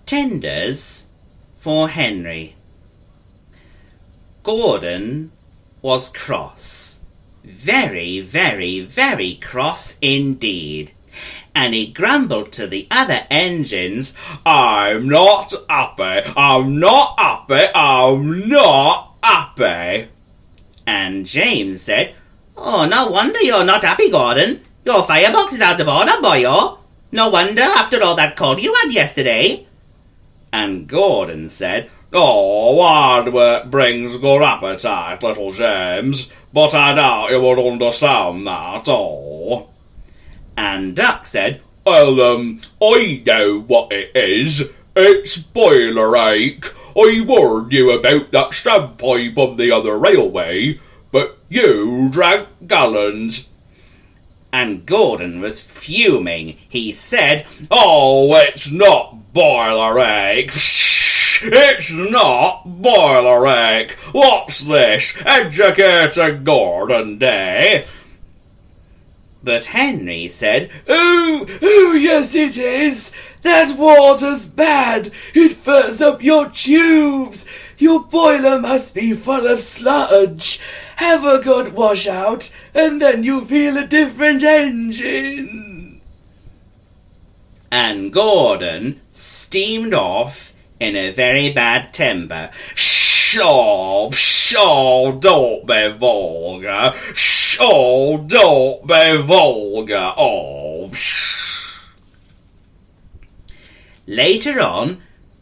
Tenders for Henry. Gordon was cross. Very, very, very cross indeed. And he grumbled to the other engines, "I'm not happy, I'm not happy, I'm not happy." And James said, "Oh, no wonder you're not happy, Gordon. Your firebox is out of order, boyo. No wonder after all that cold you had yesterday." And Gordon said, "Oh, hard work brings good appetite, little James, but I doubt you would understand that, oh." And Duck said, "Well, I know what it is. It's boiler ache. I warned you about that standpipe on the other railway, but you drank gallons." And Gordon was fuming. He said, "Oh, it's not boiler ache. It's not boiler ache. What's this? Educated Gordon Day?" But Henry said, Oh, yes it is. That water's bad. It furs up your tubes. Your boiler must be full of sludge. Have a good wash out, and then you'll feel a different engine." And Gordon steamed off in a very bad temper. "Pshaw, pshaw, don't be vulgar. Pshaw, don't be vulgar. Oh, pshaw." Later on,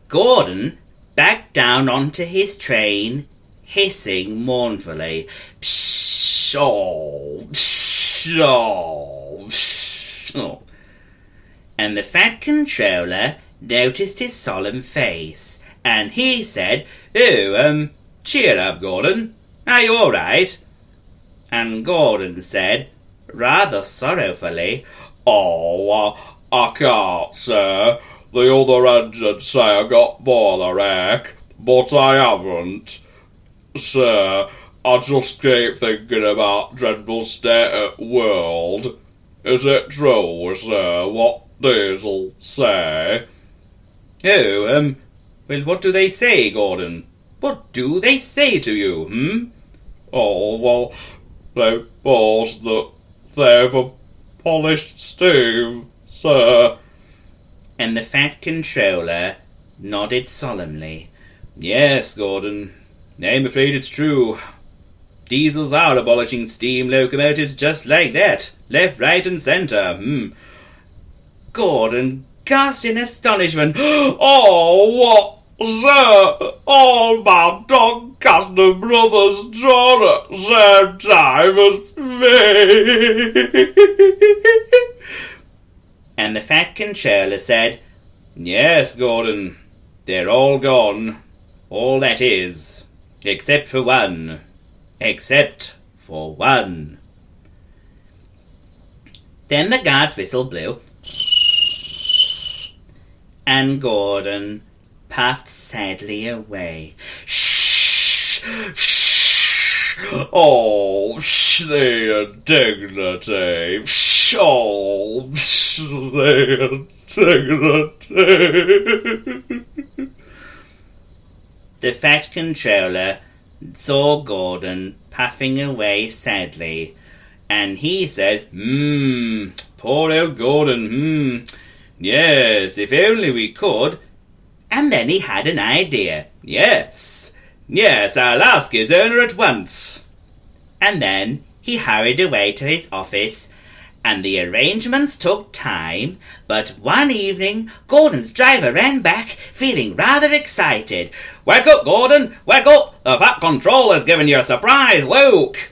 Gordon backed down onto his train, hissing mournfully, "Pshaw, pshaw, pshaw." And the Fat Controller noticed his solemn face, and he said, "Oh, cheer up, Gordon. Are you all right?" And Gordon said, rather sorrowfully, "Oh, I can't, sir. The other engines say I got boiler ache, but I haven't. Sir, I just keep thinking about dreadful state of the world. Is it true, sir, what Diesel say?" "Oh, well, what do they say, Gordon? What do they say to you, "Oh, well, they boast that they've a polished steam, sir." And the Fat Controller nodded solemnly. "Yes, Gordon, I'm afraid it's true. Diesels are abolishing steam locomotives just like that, left, right, and centre. Gordon gasped in astonishment. "Oh, what, sir? All my Doncaster brothers drawn at the same time as me." And the Fat Controller said, "Yes, Gordon, they're all gone. All that is. Except for one. Except for one." Then the guard's whistle blew, and Gordon puffed sadly away. "Shh! Shh! Oh, the indignity! Oh, the indignity!" The Fat Controller saw Gordon puffing away sadly, and he said, Poor old Gordon, yes, if only we could." And then he had an idea. Yes, I'll ask his owner at once." And then he hurried away to his office, and the arrangements took time, but one evening Gordon's driver ran back, feeling rather excited. "Wake up, Gordon, wake up! The Fat Controller's given you a surprise, look!"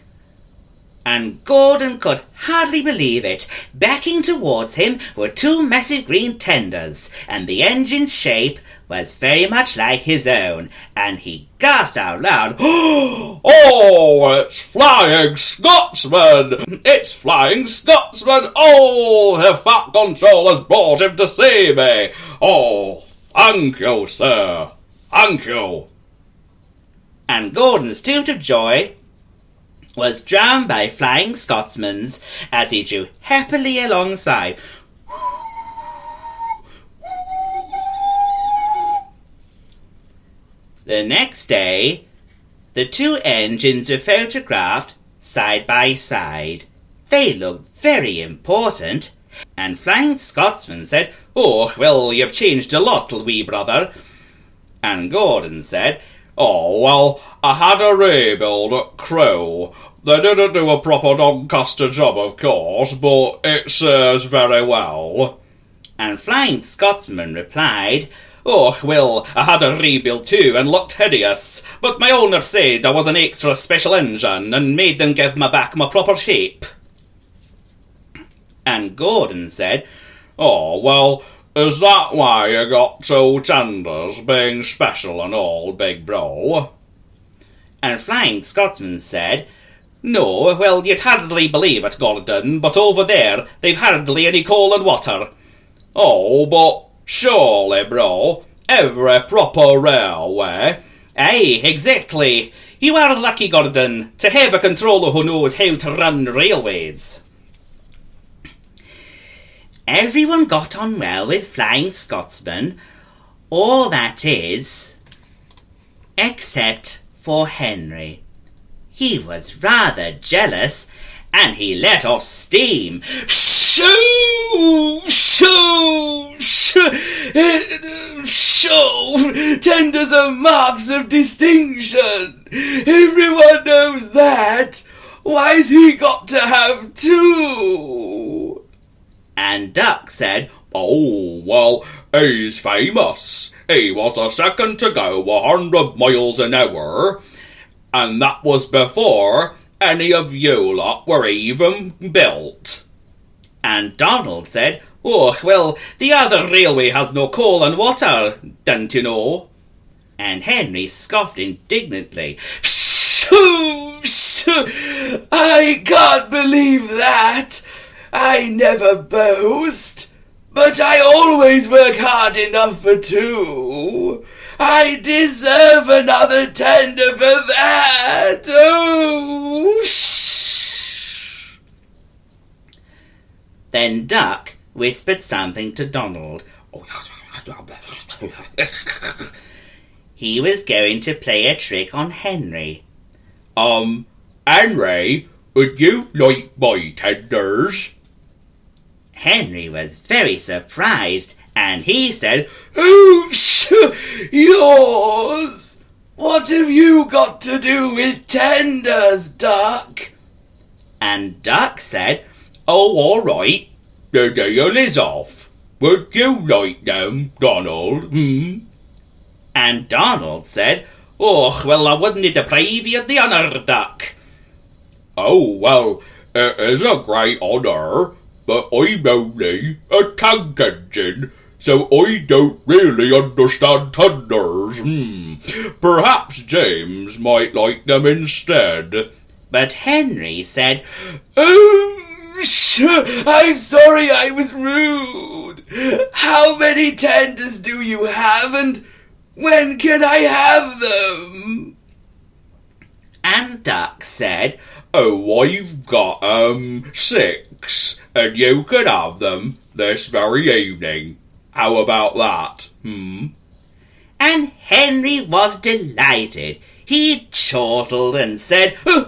And Gordon could hardly believe it. Backing towards him were two massive green tenders, and the engine's shape was very much like his own, and he gasped out loud, "Oh, it's Flying Scotsman! It's Flying Scotsman! Oh, the Fat Controller's brought him to see me! Oh, thank you, sir! Thank you!" And Gordon's toot of joy was drowned by Flying Scotsman's as he drew happily alongside. The next day, the two engines were photographed side by side. They looked very important, and Flying Scotsman said, "Oh, well, you've changed a lot, wee brother." And Gordon said, "Oh, well, I had a rebuild at Crewe. They didn't do a proper Doncaster job, of course, but it serves very well." And Flying Scotsman replied, "Oh, well, I had a rebuild too and looked hideous, but my owner said I was an extra special engine and made them give me back my proper shape." And Gordon said, "Oh, well, is that why you got two tenders, being special and all, big bro?" And Flying Scotsman said, "No, well, you'd hardly believe it, Gordon, but over there they've hardly any coal and water." "Oh, but surely, bro, every proper railway—" "Aye, exactly. You are lucky, Gordon, to have a controller who knows how to run railways." Everyone got on well with Flying Scotsman, all that is, except for Henry. He was rather jealous, and he let off steam. "Shoo! Shoo! Shoo! Shoo! Tenders are marks of distinction. Everyone knows that. Why's he got to have two?" And Duck said, "Oh, well, he's famous. He was the second to go 100 miles an hour, and that was before any of you lot were even built." And Donald said, "Oh, well, the other railway has no coal and water, don't you know?" And Henry scoffed indignantly. "Shoo! Shoo! I can't believe that. I never boast, but I always work hard enough for two. I deserve another tender for that. Oh, shh." Then Duck whispered something to Donald. He was going to play a trick on Henry. "Henry, would you like my tenders?" Henry was very surprised, and he said, "Oh, yours? What have you got to do with tenders, Duck?" And Duck said, "Oh, all right. The deal is off. Would you like them, Donald?" And Donald said, "Oh, well, I wouldn't deprive you of the honour, Duck." "Oh, well, it is a great honour, but I'm only a tank engine, so I don't really understand tenders. Perhaps James might like them instead." But Henry said, "Oh, I'm sorry I was rude. How many tenders do you have, and when can I have them?" And Duck said, "Oh, I've got, 6, and you can have them this very evening. How about that, And Henry was delighted. He chortled and said, "Oh,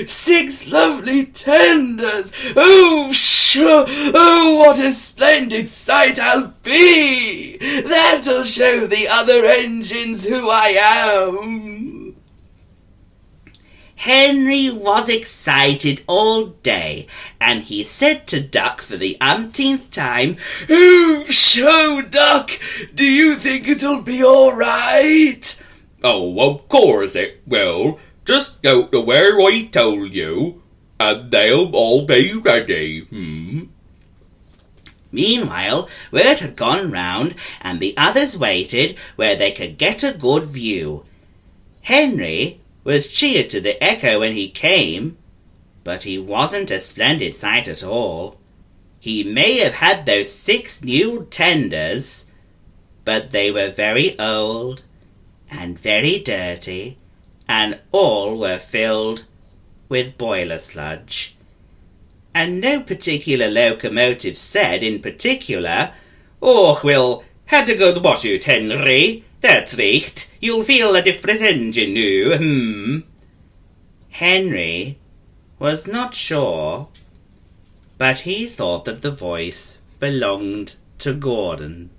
6 lovely tenders! Oh, sure! Oh, what a splendid sight I'll be! That'll show the other engines who I am." Henry was excited all day, and he said to Duck for the umpteenth time, "Oh, show, Duck! Do you think it'll be all right?" "Oh, of course it will. Just go to where I told you, and they'll all be ready, Meanwhile, word had gone round, and the others waited where they could get a good view. Henry was cheered to the echo when he came, but he wasn't a splendid sight at all. He may have had those 6 new tenders, but they were very old and very dirty, and all were filled with boiler sludge. And no particular locomotive said in particular Oh, well, had a good wash out, Henry. That's right. You'll feel a different engine now. Henry was not sure, but he thought that the voice belonged to Gordon.